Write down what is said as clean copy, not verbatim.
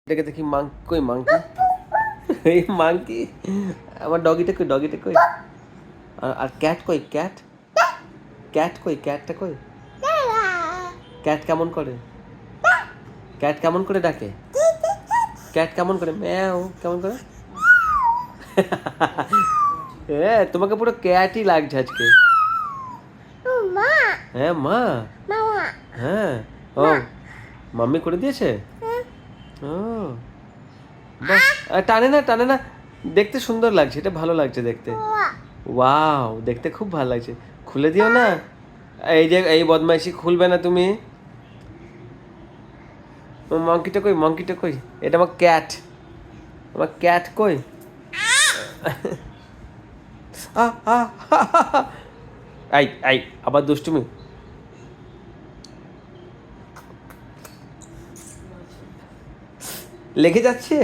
এটাকে দেখি কই মাংকি এই মাংকি আমার ডগিটা কই আর ক্যাট কই ক্যাট কই ক্যাটটা কই ক্যাট কেমন করে ডাকে ক্যাট কেমন করে ম্যাও কেমন করে হ্যাঁ তোমাকে পুরো ক্যাটই লাগছে আজকে হ্যাঁ মা হ্যাঁ ও মাম্মি করে দিয়েছে ও বাহ টানে না দেখতে সুন্দর লাগছে, এটা ভালো লাগছে দেখতে। ওয়াও দেখতে খুব ভালো লাগছে, খুলে দিও না। এই যে এই বদমাইশি খুলবে না তুমি। মঙ্কিটা কই এটা আমার ক্যাট কই আই আবার দুষ্টুমি। লেগে যাচ্ছে